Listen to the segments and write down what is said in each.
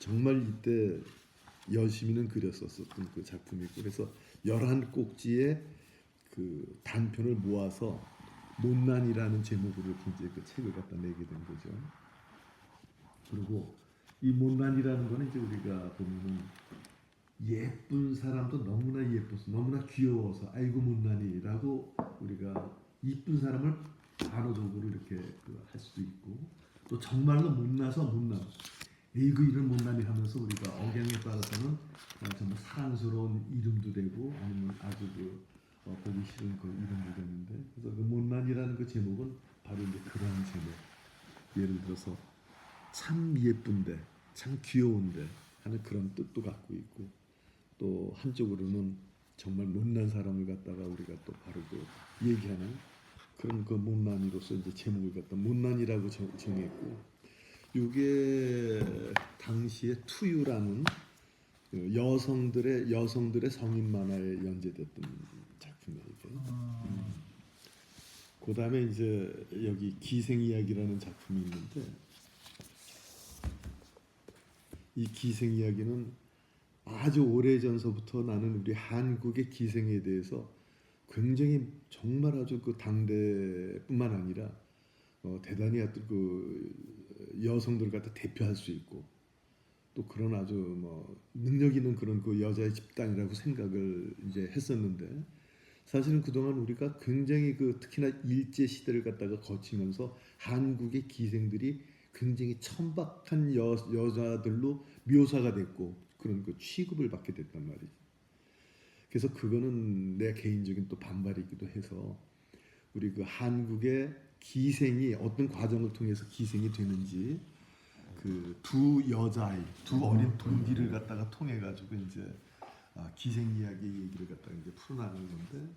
정말 이때 여시민은 그렸었던 그 작품이고, 그래서 11꼭지의 그 단편을 모아서 못난이라는 제목으로 이제 그 책을 갖다 내게 된 거죠. 그리고 이 못난이라는 거는 이제 우리가 보면은 예쁜 사람도 너무나 예뻐서 너무나 귀여워서 아이고 못난이라고 우리가 이쁜 사람을 단어적으로 이렇게 할 수도 있고, 또 정말로 못나서 못남 에이그 이런 못난이 하면서 우리가 억양에 따라서는 정말 사랑스러운 이름도 되고 아니면 아주 보기 싫은 그 이름도 되는데, 그래서 그 못난이라는 그 제목은 바로 이제 그런 제목. 예를 들어서 참 예쁜데 참 귀여운데 하는 그런 뜻도 갖고 있고, 또 한쪽으로는 정말 못난 사람을 갖다가 우리가 또 바로 그 얘기하는 그런 그 못난이로서 이제 제목을 갖다 못난이라고 정했고, 이게 당시에 투유라는 그 여성들의 성인 만화에 연재됐던 작품이에요. 그 다음에 이제 여기 기생 이야기라는 작품이 있는데, 이 기생 이야기는 아주 오래전서부터 나는 우리 한국의 기생에 대해서 굉장히 정말 아주 그 당대뿐만 아니라 대단히 어떤 그 여성들 갖다 대표할 수 있고, 또 그런 아주 능력 있는 그런 그 여자의 집단이라고 생각을 이제 했었는데, 사실은 그동안 우리가 굉장히 그 특히나 일제 시대를 갖다가 거치면서 한국의 기생들이 굉장히 천박한 여자들로 묘사가 됐고 그런 그 취급을 받게 됐단 말이지. 그래서 그거는 내 개인적인 또 반발이기도 해서 우리 그 한국의 기생이 어떤 과정을 통해서 기생이 되는지 그 두 여자아이, 두 어린 동기를 갖다가 통해 가지고 이제 기생 이야기 얘기를 갖다가 이제 풀어나가는 건데,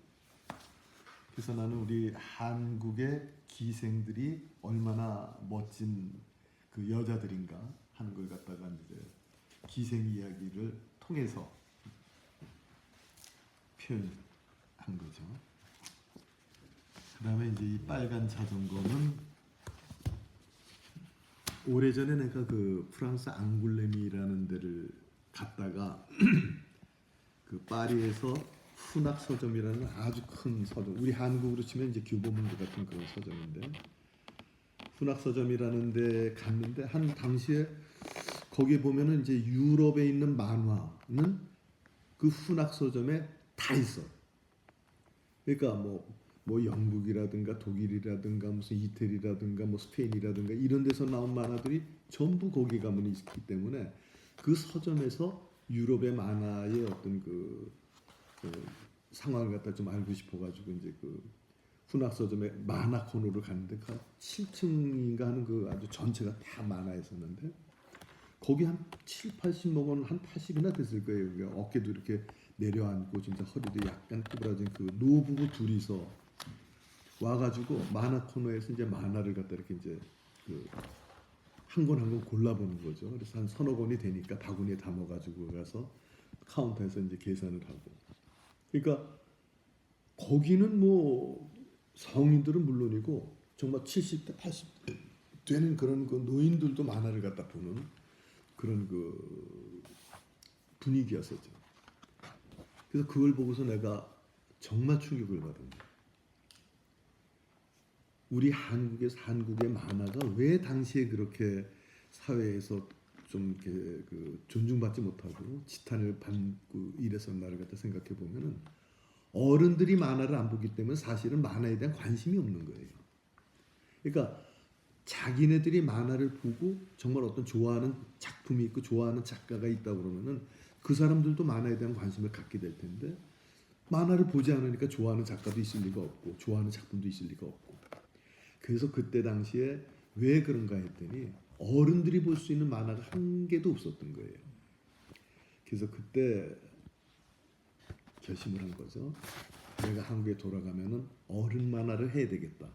그래서 나는 우리 한국의 기생들이 얼마나 멋진 그 여자들인가 하는 걸 갖다가 이제 기생 이야기를 통해서 표현한 거죠. 그다음에 이제 이 빨간 자전거는 오래전에 내가 그 프랑스 앙굴레미라는 데를 갔다가 그 파리에서 훈악 서점이라는 아주 큰 서점, 우리 한국으로 치면 이제 교보문고 같은 그런 서점인데, 훈악 서점이라는 데 갔는데 한 당시에 거기에 보면은 이제 유럽에 있는 만화는 그 훈악 서점에 다 있어. 그러니까 뭐 영국이라든가 독일이라든가 무슨 이태리라든가 뭐 스페인이라든가 이런 데서 나온 만화들이 전부 거기 가면 있기 때문에 그 서점에서 유럽의 만화의 어떤 그 상황을 갖다 좀 알고 싶어가지고 이제 그 훈악 서점에 만화 코너를 갔는데 그 7층인가 하는 그 아주 전체가 다 만화였었는데, 거기 한 7, 80 먹은 한 80이나 됐을 거예요. 어깨도 이렇게 내려앉고 진짜 허리도 약간 구부러진 그 노부부 둘이서 와가지고 만화 코너에서 이제 만화를 갖다 이렇게 이제 그 한 권 한 권 골라보는 거죠. 그래서 한 서너 권이 되니까 바구니에 담아가지고 가서 카운터에서 이제 계산을 하고. 그러니까 거기는 뭐 성인들은 물론이고 정말 70대 80대 되는 그런 그 노인들도 만화를 갖다 보는 그런 그 분위기였었죠. 그래서 그걸 보고서 내가 정말 충격을 받은 거예요. 우리 한국의 만화가 왜 당시에 그렇게 사회에서 좀 이렇게 그 존중받지 못하고 지탄을 받고 이랬었나를 갖다 생각해 보면은, 어른들이 만화를 안 보기 때문에 사실은 만화에 대한 관심이 없는 거예요. 그러니까 자기네들이 만화를 보고 정말 어떤 좋아하는 작품이 있고 좋아하는 작가가 있다 그러면은 그 사람들도 만화에 대한 관심을 갖게 될 텐데, 만화를 보지 않으니까 좋아하는 작가도 있을 리가 없고 좋아하는 작품도 있을 리가 없고. 그래서 그때 당시에 왜 그런가 했더니 어른들이 볼 수 있는 만화가 한 개도 없었던 거예요. 그래서 그때 결심을 한 거죠. 내가 한국에 돌아가면은 어른 만화를 해야 되겠다.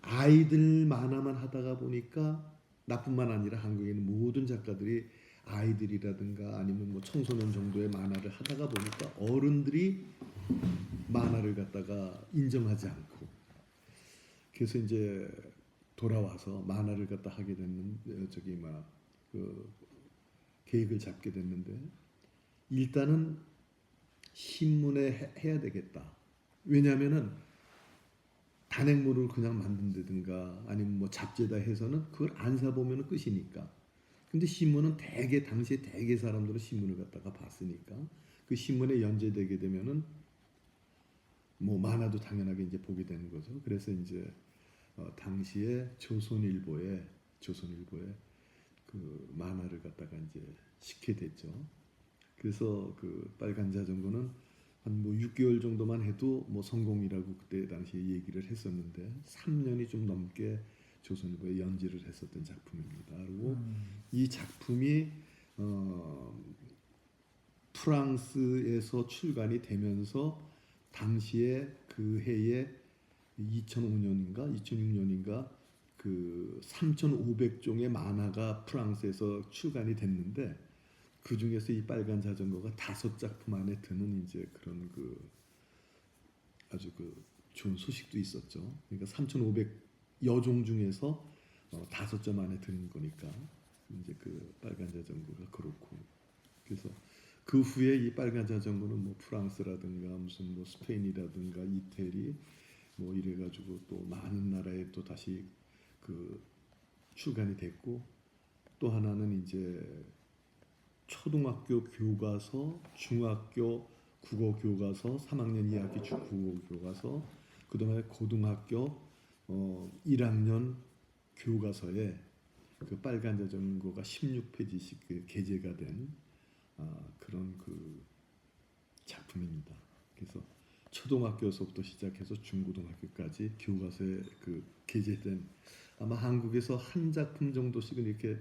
아이들 만화만 하다가 보니까 나뿐만 아니라 한국에 있는 모든 작가들이 아이들이라든가 아니면 뭐 청소년 정도의 만화를 하다가 보니까 어른들이 만화를 갖다가 인정하지 않고, 그래서 이제 돌아와서 만화를 갖다 하게 됐는 저기 그 계획을 잡게 됐는데 일단은 신문에 해야 되겠다. 왜냐하면은 단행본을 그냥 만든다든가 아니면 뭐 잡지에다 해서는 그걸 안 사보면 끝이니까. 근데 신문은 대개 당시에 대개 사람들은 신문을 갖다가 봤으니까 그 신문에 연재되게 되면은 뭐 만화도 당연하게 이제 보게 되는 거죠. 그래서 이제 당시에 조선일보에 그 만화를 갖다가 이제 싣게 됐죠. 그래서 그 빨간 자전거는 한 뭐 6개월 정도만 해도 뭐 성공이라고 그때 당시에 얘기를 했었는데 3년이 좀 넘게 조선일보에 연재를 했었던 작품입니다. 그리고 이 작품이 프랑스에서 출간이 되면서 당시에 그 해에 2005년인가 2006년인가 그 3,500종의 만화가 프랑스에서 출간이 됐는데 그 중에서 이 빨간 자전거가 5작품 안에 드는 이제 그런 그 아주 그 좋은 소식도 있었죠. 그러니까 3,500여 종 중에서 5점 안에 드는 거니까 이제 그 빨간 자전거가 그렇고 그래서 그 후에 이 빨간 자전거는 뭐 프랑스라든가 무슨 뭐 스페인이라든가 이태리 뭐 이래가지고 또 많은 나라에 또 다시 그 출간이 됐고 또 하나는 이제 초등학교 교과서, 중학교 국어 교과서, 3학년 2학기 국어 교과서, 그다음에 고등학교 1학년 교과서에 그 빨간 자전거가 16페이지씩 그 게재가 된 그런 그 작품입니다. 그래서 초등학교에서부터 시작해서 중고등학교까지 교과서에 그 게재된 아마 한국에서 한 작품 정도씩은 이렇게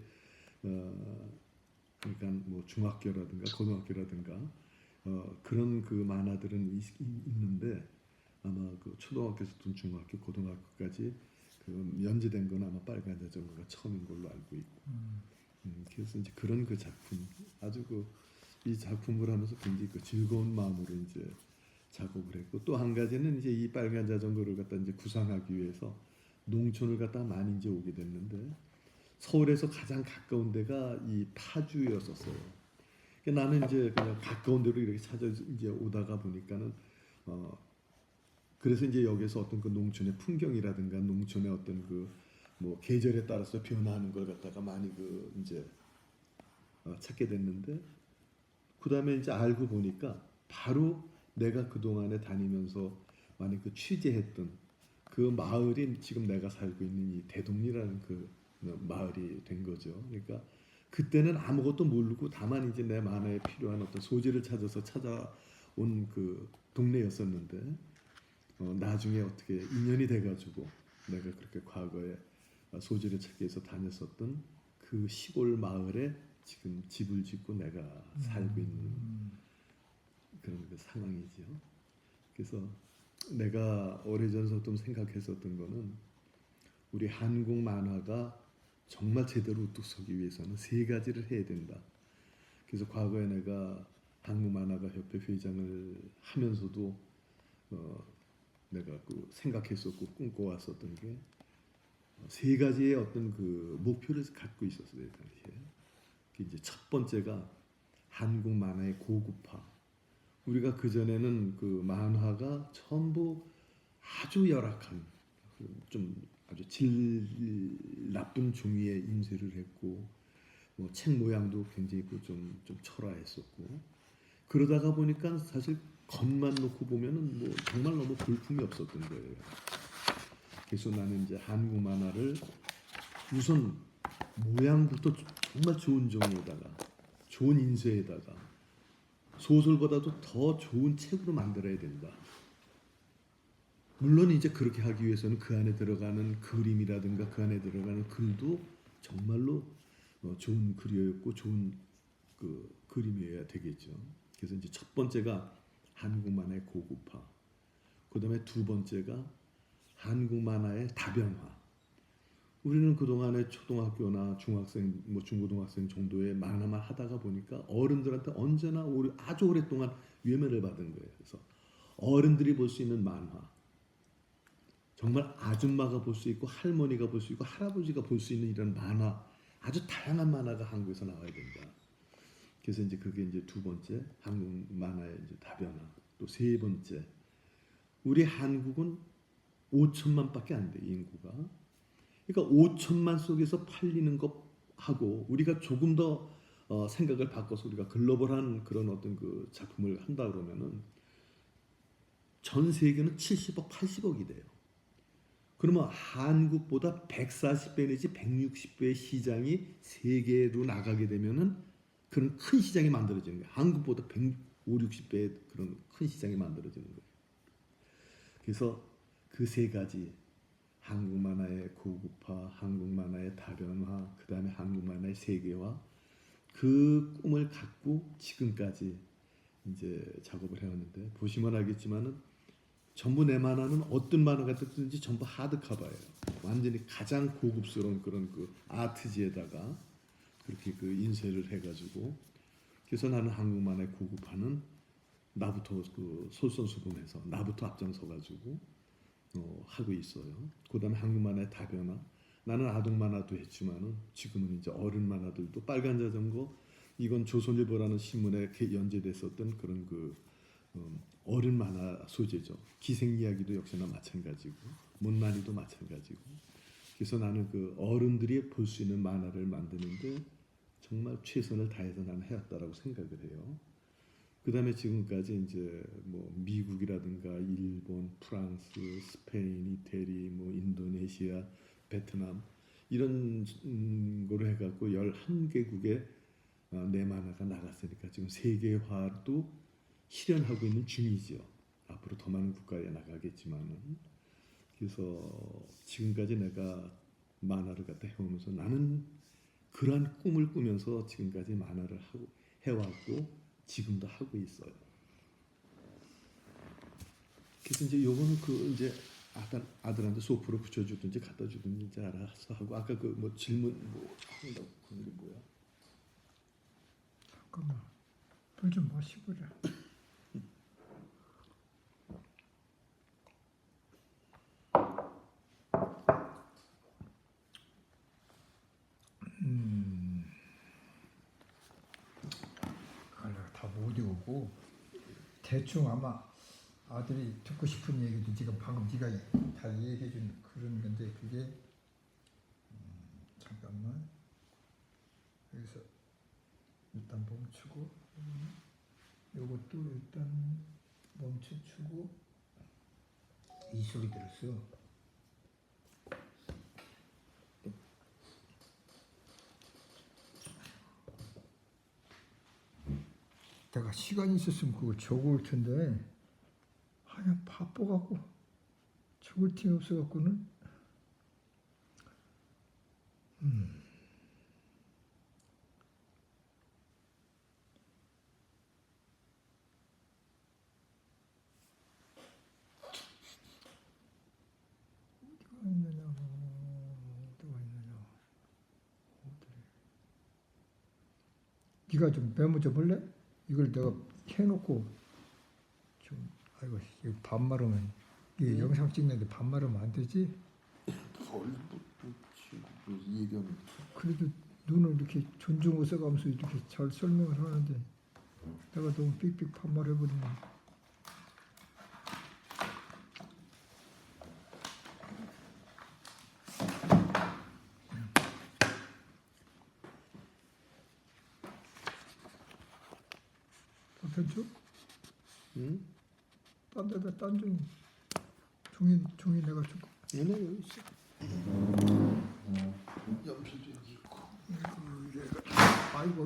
그러니까 뭐 중학교라든가 고등학교라든가 그런 그 만화들은 있는데 아마 그 초등학교에서부터 중학교 고등학교까지 그 연재된 건 아마 빨간 자전거가 처음인 걸로 알고 있고 그래서 이제 그런 그 작품 아주 그 이 작품을 하면서 굉장히 그 즐거운 마음으로 이제 작업을 했고 또 한 가지는 이제 이 빨간 자전거를 갖다 이제 구상하기 위해서 농촌을 갖다 많이 이제 오게 됐는데 서울에서 가장 가까운 데가 이 파주였었어요. 그러니까 나는 이제 그냥 가까운 데로 이렇게 찾아 이제 오다가 보니까는 그래서 이제 여기서 어떤 그 농촌의 풍경이라든가 농촌의 어떤 그 뭐 계절에 따라서 변화하는 걸 갖다가 많이 그 이제 찾게 됐는데 그 다음에 이제 알고 보니까 바로 내가 그 동안에 다니면서 많이 그 취재했던 그 마을이 지금 내가 살고 있는 이 대동리라는 그 마을이 된 거죠. 그러니까 그때는 아무것도 모르고 다만 이제 내 만화에 필요한 어떤 소재를 찾아서 찾아온 그 동네였었는데 나중에 어떻게 인연이 돼가지고 내가 그렇게 과거에 소재를 찾기 위해서 다녔었던 그 시골 마을에 지금 집을 짓고 내가 살고 있는 그런 그 상황이죠. 그래서 내가 오래전부터 좀 생각했었던 거는 우리 한국 만화가 정말 제대로 우뚝 서기 위해서는 3가지를 해야 된다. 그래서 과거에 내가 한국 만화가 협회 회장을 하면서도 내가 그 생각했었고 꿈꿔왔었던 게 3가지의 어떤 그 목표를 갖고 있었어요 당시에. 이제 첫 번째가 한국 만화의 고급화. 우리가 그 전에는 그 만화가 전부 아주 열악한 좀 아주 질 나쁜 종이에 인쇄를 했고 뭐 책 모양도 굉장히 좀 초라했었고 그러다가 보니까 사실 겉만 놓고 보면은 뭐 정말 너무 볼품이 없었던 거예요. 그래서 나는 이제 한국 만화를 우선 모양부터 정말 좋은 종이에다가 좋은 인쇄에다가 소설보다도 더 좋은 책으로 만들어야 된다. 물론 이제 그렇게 하기 위해서는 그 안에 들어가는 그림이라든가 그 안에 들어가는 글도 정말로 좋은 글이었고 좋은 그 그림이어야 되겠죠. 그래서 이제 첫 번째가 한국 만화의 고급화. 그다음에 두 번째가 한국 만화의 다변화. 우리는 그동안에 초등학교나 중학생, 뭐 중고등학생 정도의 만화만 하다가 보니까 어른들한테 언제나 아주 오랫동안 외면을 받은 거예요. 그래서 어른들이 볼 수 있는 만화, 정말 아줌마가 볼 수 있고 할머니가 볼 수 있고 할아버지가 볼 수 있는 이런 만화, 아주 다양한 만화가 한국에서 나와야 된다. 그래서 이제 그게 이제 두 번째 한국 만화의 이제 다변화. 또 세 번째 우리 한국은 5천만밖에 안 돼 인구가. 그러니까 5천만 속에서 팔리는 것하고 우리가 조금 더 생각을 바꿔서 우리가 글로벌한 그런 어떤 그 작품을 한다 그러면은 전 세계는 70억, 80억이 돼요. 그러면 한국보다 140배 내지 160배의 시장이 세계로 나가게 되면은 그런 큰 시장이 만들어지는 거예요. 한국보다 150, 60배의 그런 큰 시장이 만들어지는 거예요. 그래서 그 세 가지 한국 만화의 고급화, 한국 만화의 다변화, 그 다음에 한국 만화의 세계화 그 꿈을 갖고 지금까지 이제 작업을 해왔는데 보시면 알겠지만은 전부 내 만화는 어떤 만화가 뜨든지 전부 하드커버예요. 완전히 가장 고급스러운 그런 그 아트지에다가 그렇게 그 인쇄를 해가지고 그래서 나는 한국 만화의 고급화는 나부터 그 솔선수범해서 나부터 앞장서가지고 하고 있어요. 그다음에 한국 만화의 다변화. 나는 아동 만화도 했지만은 지금은 이제 어른 만화들도 빨간 자전거 이건 조선일보라는 신문에 연재됐었던 그런 그 어른 만화 소재죠. 기생 이야기도 역시나 마찬가지고 못난이도 마찬가지고. 그래서 나는 그 어른들이 볼 수 있는 만화를 만드는데 정말 최선을 다해서 나는 해왔다라고 생각을 해요. 그 다음에 지금까지 이제 뭐 미국이라든가 일본, 프랑스, 스페인, 이태리, 뭐 인도네시아, 베트남 이런 거로 해갖고 11개국에 내 만화가 나갔으니까 지금 세계화도 실현하고 있는 중이죠. 앞으로 더 많은 국가에 나가겠지만은 그래서 지금까지 내가 만화를 갖다 해오면서 나는 그러한 꿈을 꾸면서 지금까지 만화를 하고 해왔고 지금도 하고 있어요. 그래서 이제 요거는 그 이제 아들한테 소프로 붙여주든지 갖다 주든지 이제 알아서 하고 아까 그 뭐 질문 뭐 한다고 그런 게 뭐야? 잠깐만 불좀 마시보자. 다 못 외우고 대충 아마 아들이 듣고 싶은 얘기도 지금 방금 네가 다 얘기해준 그런 건데 그게 잠깐만 여기서 일단 멈추고 요것도 일단 멈춰주고 이 소리 들었어. 내가 시간이 있었으면 그걸 적어올 텐데 그냥 바빠갖고 적을 틈이 없어갖고는 어디가 있느냐 어디가 있느냐 네가 좀 메모 좀 할래? 이걸 내가 해놓고 좀 아이고 이거 반말하면 이게 영상 찍는데 반말하면 안 되지? 얘기하는 그래도 눈을 이렇게 존중을 써가면서 이렇게 잘 설명을 하는데 내가 너무 삑삑 반말해버리면 괜찮죠? 응? 딴 데다 딴 종이 내가 줄까? 얘네 여기 있어. 연필도 여기 있고. 아이고.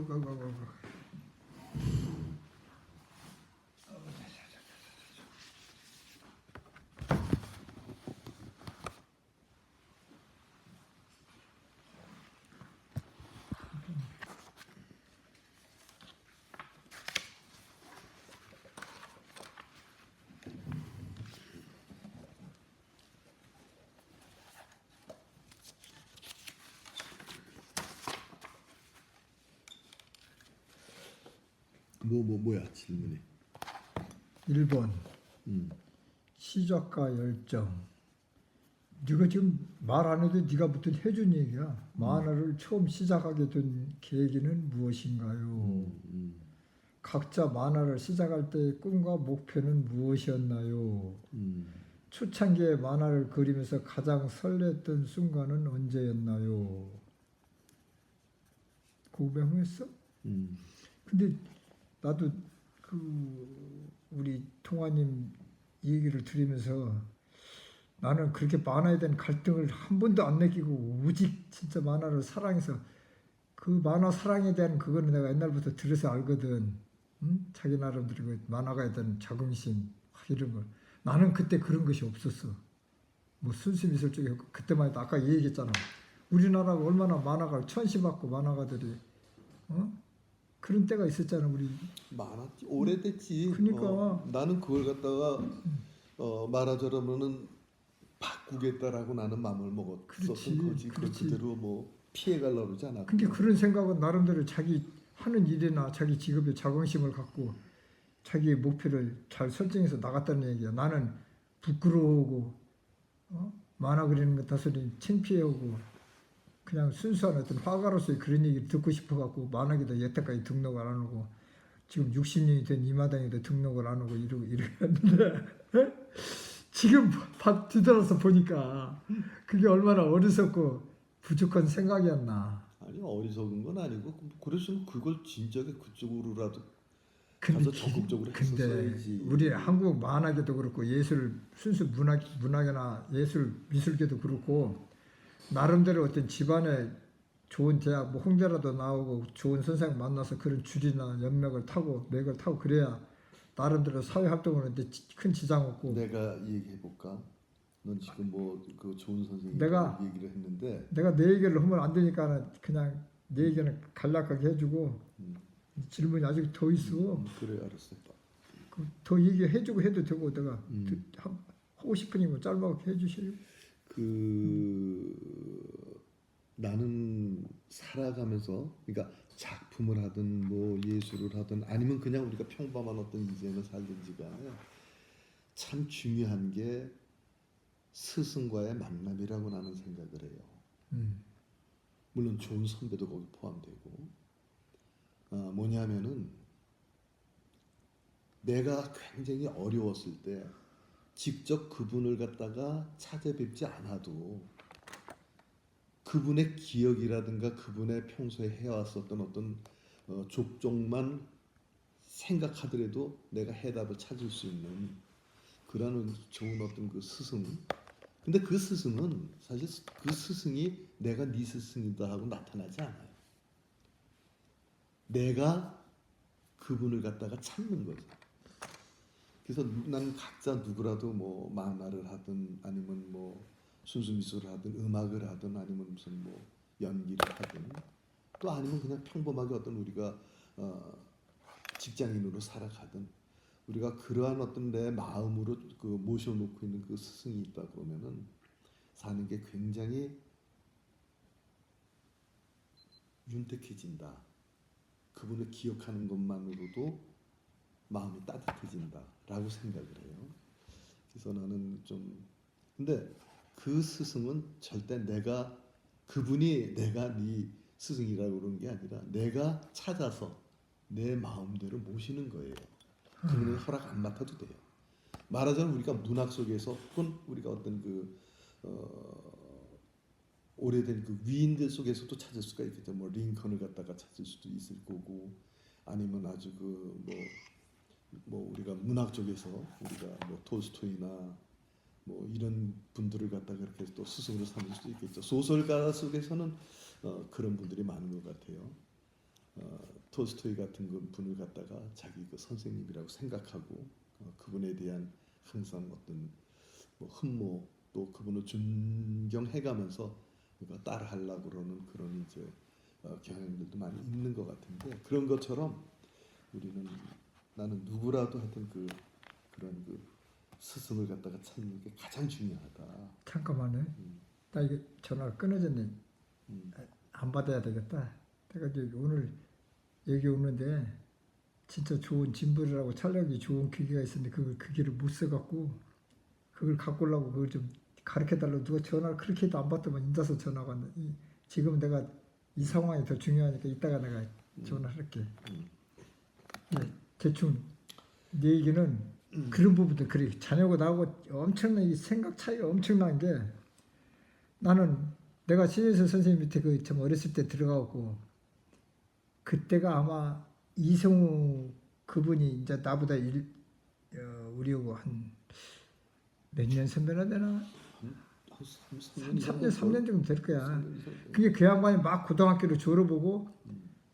뭐야 질문이? 1번 음. 시작과 열정 네가 지금 말 안 해도 네가 무튼 해준 얘기야. 만화를 처음 시작하게 된 계기는 무엇인가요? 각자 만화를 시작할 때의 꿈과 목표는 무엇이었나요? 초창기에 만화를 그리면서 가장 설렜던 순간은 언제였나요? 고백했어? 근데 나도 그 우리 통화님 얘기를 들으면서 나는 그렇게 만화에 대한 갈등을 한 번도 안 느끼고 오직 진짜 만화를 사랑해서 그 만화 사랑에 대한 그거는 내가 옛날부터 들어서 알거든. 응? 자기 나름대로 그 만화가에 대한 자긍심 이런 걸. 나는 그때 그런 것이 없었어. 뭐 순수미술 쪽에 그때만 해도 아까 얘기했잖아. 우리나라가 얼마나 만화가 천시받고 만화가들이 그런 때가 있었잖아 우리. 많았지. 오래됐지. 그러니까 나는 그걸 갖다가 말하자면은 바꾸겠다라고 나는 마음을 먹었었던 그렇지, 거지. 그걸 그렇지. 그대로 뭐 피해가려고 그러지 않았고. 근데 그런 생각은 나름대로 자기 하는 일이나 자기 직업에 자긍심을 갖고 자기의 목표를 잘 설정해서 나갔다는 얘기야. 나는 부끄러워하고 만화 그리는 것 다소리 창피해하고 그냥 순수한 어떤 화가로서의 그런 얘기를 듣고 싶어갖고 만화기도 여태까지 등록을 안 하고 지금 60년이 된 이마당에도 등록을 안 하고 이러는데 지금 뒤돌아서 보니까 그게 얼마나 어리석고 부족한 생각이었나. 아니 어리석은 건 아니고 그랬으면 그걸 진작에 그쪽으로라도 근데, 가서 적극적으로 근데 했었어야지. 우리 한국 만화계도 그렇고 예술 순수 문학이나 예술 미술계도 그렇고 나름대로 어떤 집안에 좋은 대학 뭐 홍대라도 나오고 좋은 선생 만나서 그런 줄이나 연맥을 타고 맥을 타고 그래야 나름대로 사회 활동을 하는데 큰 지장 없고. 내가 얘기해 볼까? 넌 지금 뭐 그 좋은 선생님 내가 얘기를 했는데 내가 내 얘기를 하면 안 되니까 그냥 내 얘기는 간략하게 해주고 질문이 아직 더 있어. 그래 알았어. 더 얘기해주고 해도 되고 내가 음. 하고 싶으니까 짧게 해주세요. 나는 살아가면서 그러니까 작품을 하든 뭐 예술을 하든 아니면 그냥 우리가 평범한 어떤 인생을 살든지 간에 참 중요한 게 스승과의 만남이라고 나는 생각을 해요. 물론 좋은 선배도 거기 포함되고 뭐냐면은 내가 굉장히 어려웠을 때 직접 그분을 갖다가 찾아뵙지 않아도 그분의 기억이라든가 그분의 평소에 해왔었던 어떤 족종만 생각하더라도 내가 해답을 찾을 수 있는 그런 좋은 어떤 그 스승. 근데 그 스승은 사실 그 스승이 내가 네 스승이다 하고 나타나지 않아요. 내가 그분을 갖다가 찾는 거죠. 그래서 나는 각자 누구라도 뭐 만화를 하든 아니면 뭐 순수 미술을 하든 음악을 하든 아니면 무슨 뭐 연기를 하든 또 아니면 그냥 평범하게 어떤 우리가 직장인으로 살아가든 우리가 그러한 어떤 내 마음으로 그 모셔놓고 있는 그 스승이 있다 그러면은 사는 게 굉장히 윤택해진다. 그분을 기억하는 것만으로도 마음이 따뜻해진다라고 생각을 해요. 그래서 나는 좀 근데 그 스승은 절대 내가 그분이 내가 네 스승이라고 그러는 게 아니라 내가 찾아서 내 마음대로 모시는 거예요. 그분은 허락 안 맡아도 돼요. 말하자면 우리가 문학 속에서 혹은 우리가 어떤 그 오래된 그 위인들 속에서도 찾을 수가 있겠죠. 뭐 링컨을 갖다가 찾을 수도 있을 거고 아니면 아주 그 뭐 우리가 문학 쪽에서 우리가 뭐 톨스토이나 뭐 이런 분들을 갖다가 이렇게 또 스승으로 삼을 수도 있겠죠. 소설가 속에서는 그런 분들이 많은 것 같아요. 톨스토이 같은 분을 갖다가 자기 그 선생님이라고 생각하고 그분에 대한 항상 어떤 뭐 흠모 또 그분을 존경해가면서 따라하려고 그러는 그런 이제 경향들도 많이 있는 것 같은데 그런 것처럼 우리는 나는 누구라도 하여튼 그런 그 스승을 갖다가 찾는 게 가장 중요하다. 잠깐만요. 나 이게 전화가 끊어졌네. 안 받아야 되겠다. 내가 이제 오늘 여기 오는데 진짜 좋은 짐벌이라고 촬영이 좋은 기계가 있었는데 그 기계를 못 써갖고 그걸 갖고 오려고 그걸 좀 가르쳐달라고 누가 전화를 그렇게 해도 안 받더만 인자서 전화가 왔네. 지금 내가 이 상황이 더 중요하니까 이따가 내가 전화할게. 네, 대충 내 얘기는 그런 부분도 그래. 자녀고 나하고 엄청난 이 생각 차이가 엄청난 게 나는 내가 신혜선 선생님 밑에 그 참 어렸을 때 들어가고 그때가 아마 이성우 그분이 이제 나보다 우리하고 한 몇 년 선배나 되나? 3년 정도 될 거야. 그게 그 양반이 막 고등학교를 졸업하고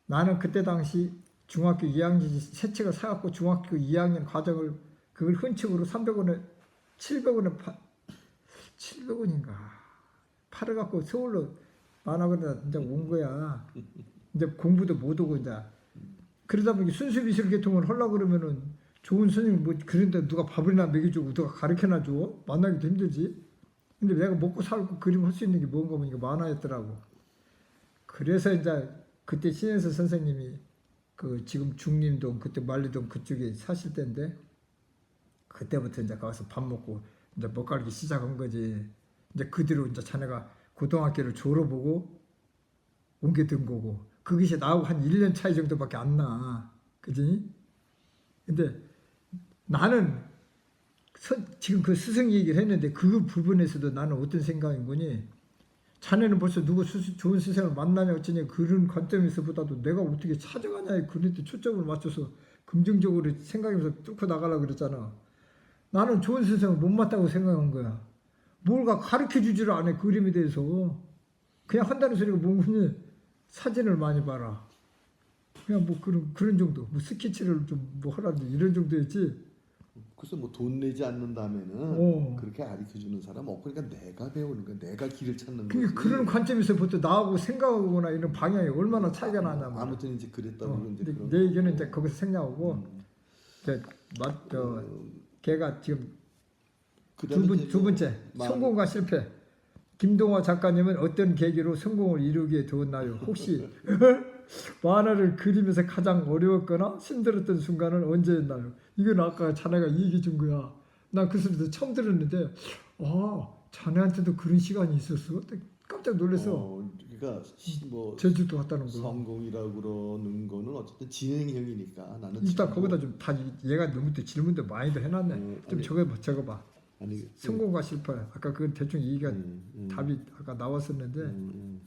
나는 그때 당시 중학교 2학년 새 책을 사갖고 중학교 2학년 과정을 그걸 흔책으로 300원에 700원에 700원인가 팔아갖고 서울로 만화거나 이제 온 거야. 이제 공부도 못 오고 이제 그러다 보니 순수미술 계통을 하려고 그러면은 좋은 선생님 뭐 그런데 누가 밥이나 먹여주고 누가 가르쳐나 줘 만나기도 힘들지. 근데 내가 먹고 살고 그림 할 수 있는 게 뭔가 보니까 만화였더라고. 그래서 이제 그때 신현서 선생님이 그 지금 중림동 그때 만리동 그쪽에 사실 때인데 그때부터 이제 가서 밥 먹고 이제 먹갈기 시작한 거지. 이제 그 뒤로 이제 자네가 고등학교를 졸업하고 옮겨든 거고 그것이 나하고 한 1년 차이 정도밖에 안 나. 그지? 근데 나는 지금 그 스승 얘기를 했는데 그 부분에서도 나는 어떤 생각인 거니 자네는 벌써 누구 좋은 스승을 만나냐 어쩌냐 그런 관점에서보다도 내가 어떻게 찾아가냐 그런 데 초점을 맞춰서 긍정적으로 생각하면서 뚫고 나가려고 그랬잖아. 나는 좋은 스승을 못 맞다고 생각한 거야. 뭘가 가르쳐주지를 않아 그림에 대해서. 그냥 한다는 소리가 뭔지 사진을 많이 봐라. 그냥 뭐 그런 정도. 뭐 스케치를 좀 뭐 하라든지 이런 정도였지. 그래서 뭐 돈 내지 않는다면은 그렇게 가르쳐 주는 사람 없고 그러니까 내가 배우는 거야. 내가 길을 찾는 거지. 그런 관점에서부터 나하고 생각하거나 이런 방향이 얼마나 차이가 나냐면. 아무튼 이제 그랬다고 이제 그런 내 의견은 이제 거기서 생략하고 걔가 지금 두 번째 성공과 실패. 김동화 작가님은 어떤 계기로 성공을 이루게 되었나요? 혹시 만화를 그리면서 가장 어려웠거나 힘들었던 순간은 언제였나요? 이건 아까 자네가 얘기해 준 거야. 난 그 소리도 처음 들었는데 자네한테도 그런 시간이 있었어? 깜짝 놀랐어. 그러니까 뭐 제주도 갔다는 거. 성공이라고 그러는 거는 어쨌든 진행형이니까 나는 일단 거기다 좀 다 얘가 너무 또 질문도 많이도 해놨네. 좀 적어봐. 아니 성공과 실패. 아까 그 대충 얘기가 답이 아까 나왔었는데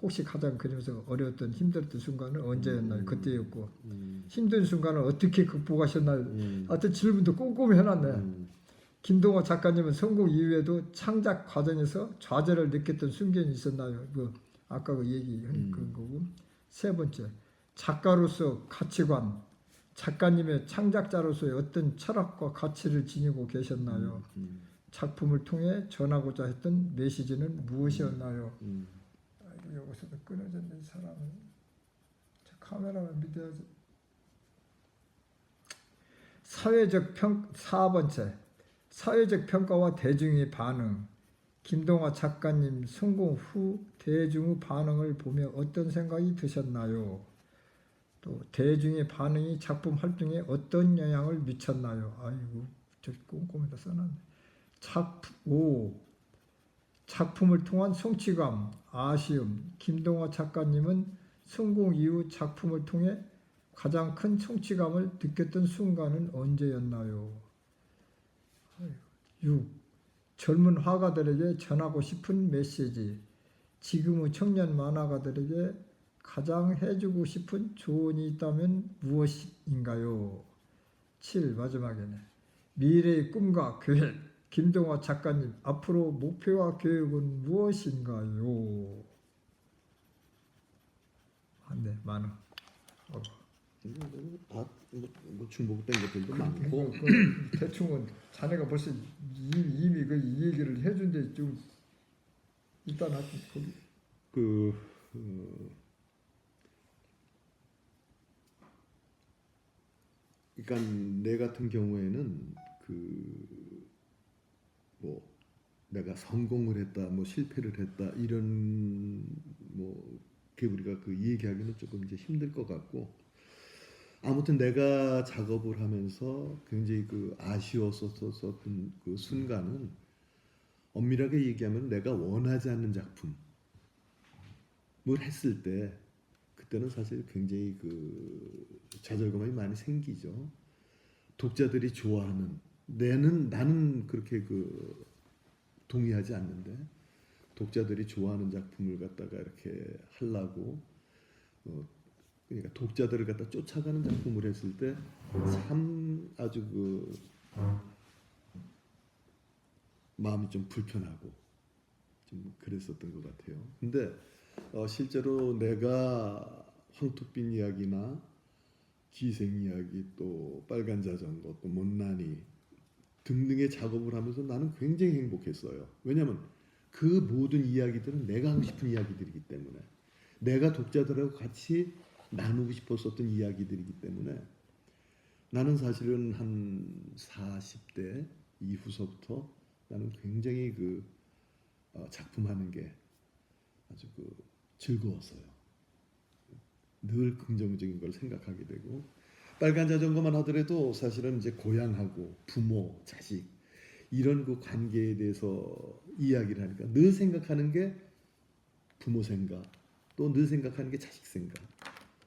혹시 가장 그러면서 어려웠던 힘들었던 순간은 언제였나요? 그때였고 힘든 순간을 어떻게 극복하셨나요? 하여튼 질문도 꼼꼼히 해놨네. 김동호 작가님은 성공 이후에도 창작 과정에서 좌절을 느꼈던 순간이 있었나요? 그 아까 그 얘기한 그런 거고. 세 번째, 작가로서 가치관, 작가님의 창작자로서의 어떤 철학과 가치를 지니고 계셨나요? 작품을 통해 전하고자 했던 메시지는 무엇이었나요? 여기서도 끊어졌네 이 사람은. 카메라만 믿어야지. 4번째 사회적 평가와 대중의 반응. 김동화 작가님 성공 후 대중의 반응을 보며 어떤 생각이 드셨나요? 또 대중의 반응이 작품 활동에 어떤 영향을 미쳤나요? 아이고 저 꼼꼼히다 써놨네. 5. 작품을 통한 성취감, 아쉬움. 김동화 작가님은 성공 이후 작품을 통해 가장 큰 성취감을 느꼈던 순간은 언제였나요? 6. 젊은 화가들에게 전하고 싶은 메시지. 지금의 청년 만화가들에게 가장 해주고 싶은 조언이 있다면 무엇인가요? 7. 마지막에는 미래의 꿈과 계획. 김동화 작가님 앞으로 목표와 계획은 무엇인가요? 네, 많아. 뭐 중복된 것들도 많고 대충은 자네가 벌써 이미 그 이 얘기를 해준데 좀 일단 하여튼 거기 그러니까 내 같은 경우에는 뭐 내가 성공을 했다, 뭐 실패를 했다 이런 뭐 우리가 얘기하기는 조금 이제 힘들 것 같고 아무튼 내가 작업을 하면서 굉장히 아쉬웠었던 그 순간은 엄밀하게 얘기하면 내가 원하지 않는 작품을 했을 때 그때는 사실 굉장히 그 좌절감이 많이 생기죠. 독자들이 좋아하는 나는 그렇게 그 동의하지 않는데 독자들이 좋아하는 작품을 갖다가 이렇게 하려고 그러니까 독자들을 갖다 쫓아가는 작품을 했을 때 참 아주 그 마음이 좀 불편하고 좀 그랬었던 것 같아요. 근데 실제로 내가 황토빛 이야기나 기생 이야기 또 빨간 자전거 또 못난이 등등의 작업을 하면서 나는 굉장히 행복했어요. 왜냐하면 그 모든 이야기들은 내가 하고 싶은 이야기들이기 때문에 내가 독자들하고 같이 나누고 싶었었던 이야기들이기 때문에 나는 사실은 한 40대 이후서부터 나는 굉장히 그 작품하는 게 아주 그 즐거웠어요. 늘 긍정적인 걸 생각하게 되고 빨간 자전거만 하더라도 사실은 이제 고향하고 부모, 자식 이런 그 관계에 대해서 이야기를 하니까 늘 생각하는 게 부모 생각, 또 늘 생각하는 게 자식 생각,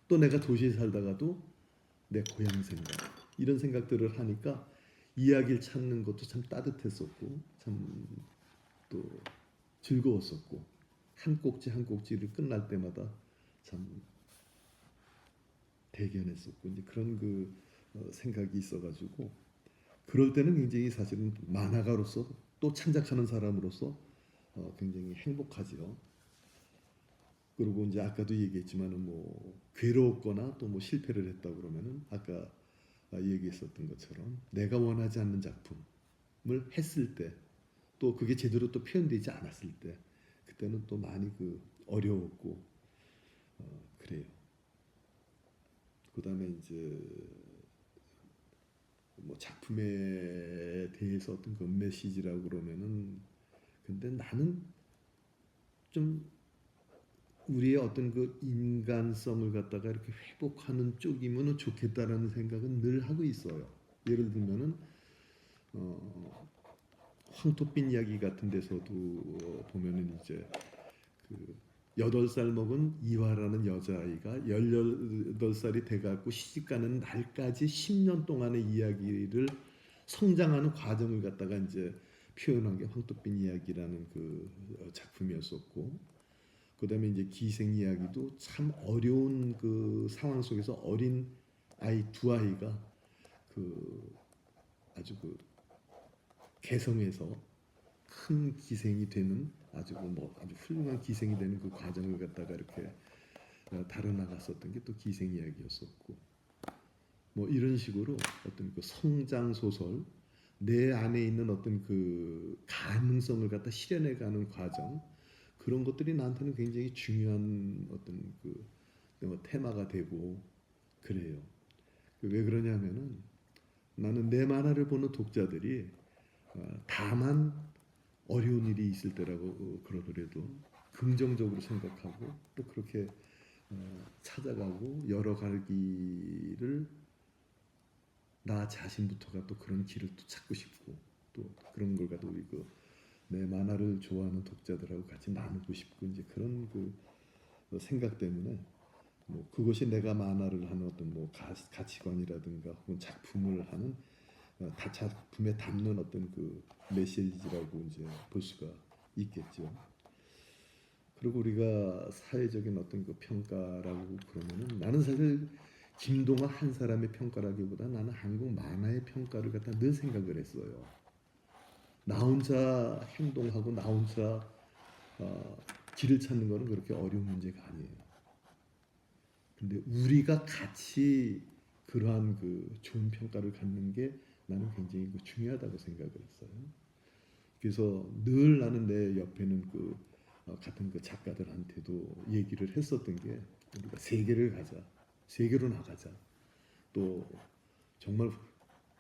또 내가 도시에 살다가도 내 고향 생각 이런 생각들을 하니까 이야기를 찾는 것도 참 따뜻했었고 참 또 즐거웠었고 한 꼭지 한 꼭지를 끝날 때마다 참 대견했었고 이제 그런 그 생각이 있어가지고 그럴 때는 굉장히 사실은 만화가로서 또 창작하는 사람으로서 굉장히 행복하지요. 그리고 이제 아까도 얘기했지만은 뭐 괴로웠거나 또 뭐 실패를 했다 그러면은 아까 얘기했었던 것처럼 내가 원하지 않는 작품을 했을 때 또 그게 제대로 또 표현되지 않았을 때 그때는 또 많이 그 어려웠고 그래요. 그다음에 이제 뭐 작품에 대해서 어떤 그 메시지라고 그러면은 근데 나는 좀 우리의 어떤 그 인간성을 갖다가 이렇게 회복하는 쪽이면은 좋겠다라는 생각은 늘 하고 있어요. 예를 들면은 황토빛 이야기 같은 데서도 보면은 이제 그 8살 먹은 이화라는 여자아이가 18살이 돼갖고 시집가는 날까지 10년 동안의 이야기를 성장하는 과정을 갖다가 이제 표현한 게 황토빛 이야기라는 그 작품이었었고 그다음에 이제 기생 이야기도 참 어려운 그 상황 속에서 어린 아이 두 아이가 그 아주 그 개성에서 큰 기생이 되는 아주 뭐 아주 훌륭한 기생이 되는 그 과정을 갖다가 이렇게 다뤄나갔었던 게 또 기생 이야기였었고 뭐 이런 식으로 어떤 그 성장 소설 내 안에 있는 어떤 그 가능성을 갖다 실현해가는 과정 그런 것들이 나한테는 굉장히 중요한 어떤 그 테마가 되고 그래요. 왜 그러냐면은 나는 내 만화를 보는 독자들이 다만 어려운 일이 있을 때라고 그러더라도 긍정적으로 생각하고 또 그렇게 찾아가고 열어갈 길을 나 자신부터가 또 그런 길을 또 찾고 싶고 또 그런 걸 가지고 우리 내 만화를 좋아하는 독자들하고 같이 나누고 싶고 이제 그런 그 생각 때문에 뭐 그것이 내가 만화를 하는 어떤 뭐 가치관이라든가 혹은 작품을 하는 다 작품에 담는 어떤 그 메시지라고 이제 볼 수가 있겠죠. 그리고 우리가 사회적인 어떤 그 평가라고 그러면은 나는 사실 김동완 한 사람의 평가라기보다 나는 한국 만화의 평가를 갖다 늘 생각을 했어요. 나 혼자 행동하고 나 혼자 길을 찾는 거는 그렇게 어려운 문제가 아니에요. 근데 우리가 같이 그러한 그 좋은 평가를 갖는 게 나는 굉장히 그 중요하다고 생각을 했어요. 그래서 늘 나는 내 옆에는 그 같은 그 작가들한테도 얘기를 했었던 게 우리가 세계를 가자, 세계로 나가자. 또 정말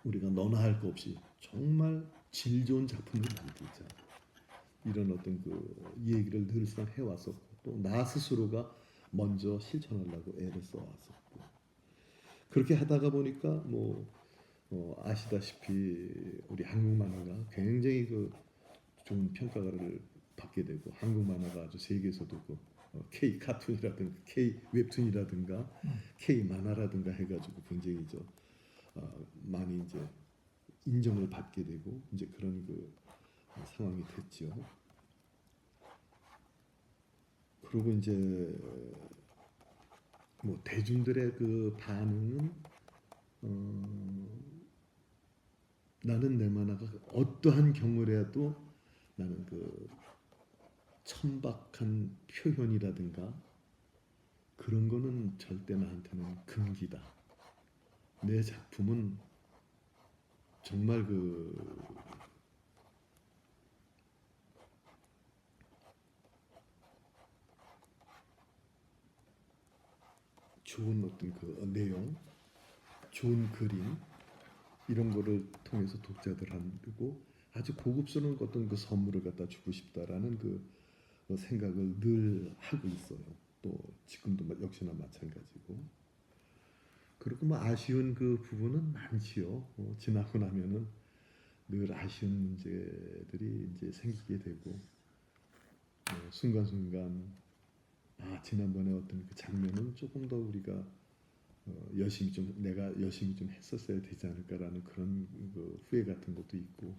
우리가 너나 할 거 없이 정말 질 좋은 작품을 만들자. 이런 어떤 그 얘기를 늘상 해왔었고 또 나 스스로가 먼저 실천하려고 애를 써왔었고 그렇게 하다가 보니까 뭐 아시다시피 우리 한국 만화가 굉장히 그 좋은 평가를 받게 되고 한국 만화가 아주 세계에서도 그 K 카툰이라든가 K 웹툰이라든가 K 만화라든가 해가지고 굉장히 많이 이제 인정을 받게 되고 이제 그런 그 상황이 됐죠. 그리고 이제 뭐 대중들의 그 반응은 나는 내 만화가 어떠한 경우라도 나는 그 천박한 표현이라든가 그런 거는 절대 나한테는 금기다. 내 작품은 정말 그 좋은 어떤 그 내용, 좋은 그림 이런 거를 통해서 독자들한테고 아주 고급스러운 어떤 그 선물을 갖다 주고 싶다라는 그 생각을 늘 하고 있어요. 또 지금도 역시나 마찬가지고. 그리고 뭐 아쉬운 그 부분은 많지요. 지나고 나면은 늘 아쉬운 문제들이 이제 생기게 되고 순간순간 지난번에 어떤 그 장면은 조금 더 우리가 열심히 좀 내가 열심히 좀 했었어야 되지 않을까라는 그런 그 후회 같은 것도 있고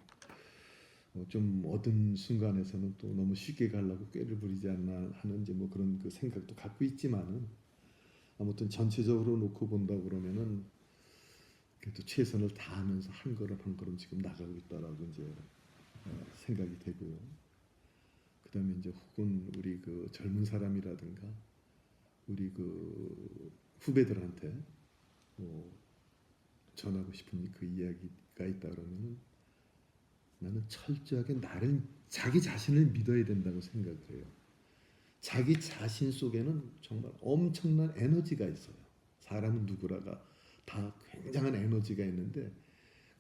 좀 어떤 순간에서는 또 너무 쉽게 가려고 꾀를 부리지 않나 하는 이제 뭐 그런 그 생각도 갖고 있지만은 아무튼 전체적으로 놓고 본다 그러면은 그래도 최선을 다하면서 한 걸음 한 걸음 지금 나가고 있다라고 이제 생각이 되고요. 그다음에 이제 혹은 우리 그 젊은 사람이라든가 우리 그 후배들한테 뭐 전하고 싶은 그 이야기가 있다 그러면은 나는 철저하게 나를 자기 자신을 믿어야 된다고 생각을 해요. 자기 자신 속에는 정말 엄청난 에너지가 있어요. 사람은 누구라가 다 굉장한 에너지가 있는데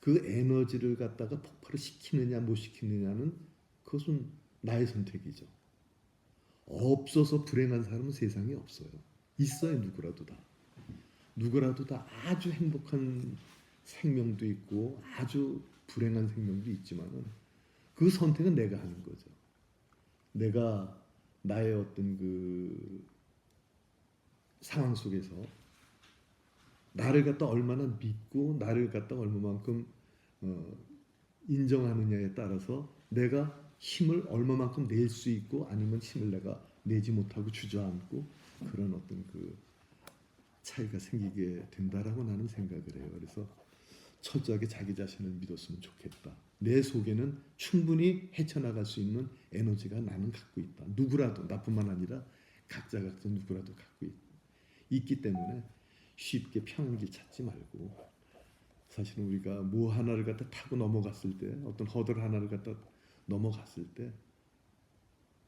그 에너지를 갖다가 폭발을 시키느냐 못 시키느냐는 그것은 나의 선택이죠. 없어서 불행한 사람은 세상에 없어요. 있어요, 누구라도 다. 누구라도 다 아주 행복한 생명도 있고 아주 불행한 생명도 있지만은 그 선택은 내가 하는 거죠. 내가 나의 어떤 그 상황 속에서 나를 갖다 얼마나 믿고 나를 갖다 얼마만큼 인정하느냐에 따라서 내가 힘을 얼마만큼 낼 수 있고 아니면 힘을 내가 내지 못하고 주저앉고 그런 어떤 그 차이가 생기게 된다라고 나는 생각을 해요. 그래서 철저하게 자기 자신을 믿었으면 좋겠다. 내 속에는 충분히 헤쳐나갈 수 있는 에너지가 나는 갖고 있다. 누구라도 나뿐만 아니라 각자 누구라도 갖고 있기 때문에 쉽게 편한 길 찾지 말고 사실은 우리가 뭐 하나를 갖다 타고 넘어갔을 때 어떤 허들 하나를 갖다 넘어갔을 때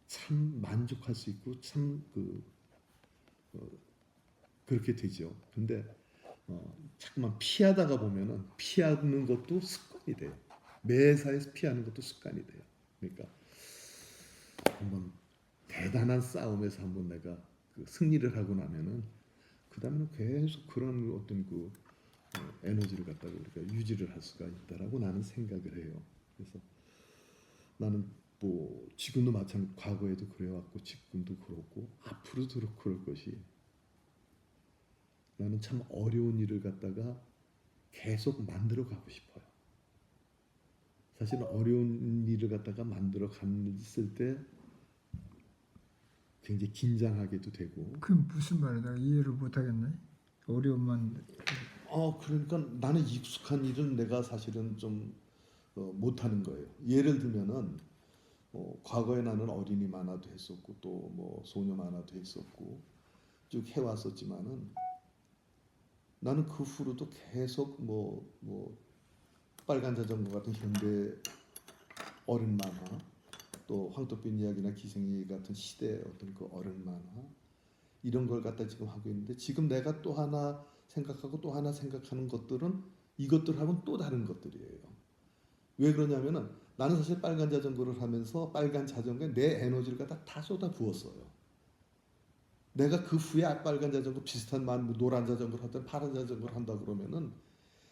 참 만족할 수 있고 참 그렇게 되죠. 근데 자꾸만 피하다가 보면은 피하는 것도 습관이 돼요. 매사에서 피하는 것도 습관이 돼요. 그러니까 한번 대단한 싸움에서 한번 내가 그 승리를 하고 나면은 그 다음에는 계속 그런 어떤 그 에너지를 갖다가 우리가 유지를 할 수가 있다라고 나는 생각을 해요. 그래서 나는 뭐 지금도 마찬가지 과거에도 그래왔고 지금도 그렇고 앞으로도 그럴 것이 나는 참 어려운 일을 갖다가 계속 만들어 가고 싶어요. 사실은 어려운 일을 갖다가 만들어 갔을 때 굉장히 긴장하게도 되고. 그럼 무슨 말이야? 내가 이해를 못 하겠네. 어려움만. 그러니까 나는 익숙한 일은 내가 사실은 좀 못하는 거예요. 예를 들면은 과거에 나는 어린이 만화도 했었고 또 뭐 소녀 만화도 했었고 쭉 해왔었지만은 나는 그 후로도 계속 뭐 빨간 자전거 같은 현대 어른 만화 또 황토빛 이야기나 기생이 같은 시대 어떤 그 어른 만화 이런 걸 갖다 지금 하고 있는데 지금 내가 또 하나 생각하고 또 하나 생각하는 것들은 이것들하고는 또 다른 것들이에요. 왜 그러냐면은 나는 사실 빨간 자전거를 하면서 빨간 자전거에 내 에너지를 갖다 다 쏟아 부었어요. 내가 그 후에 빨간 자전거 비슷한 노란 자전거를 하든 파란 자전거를 한다 그러면은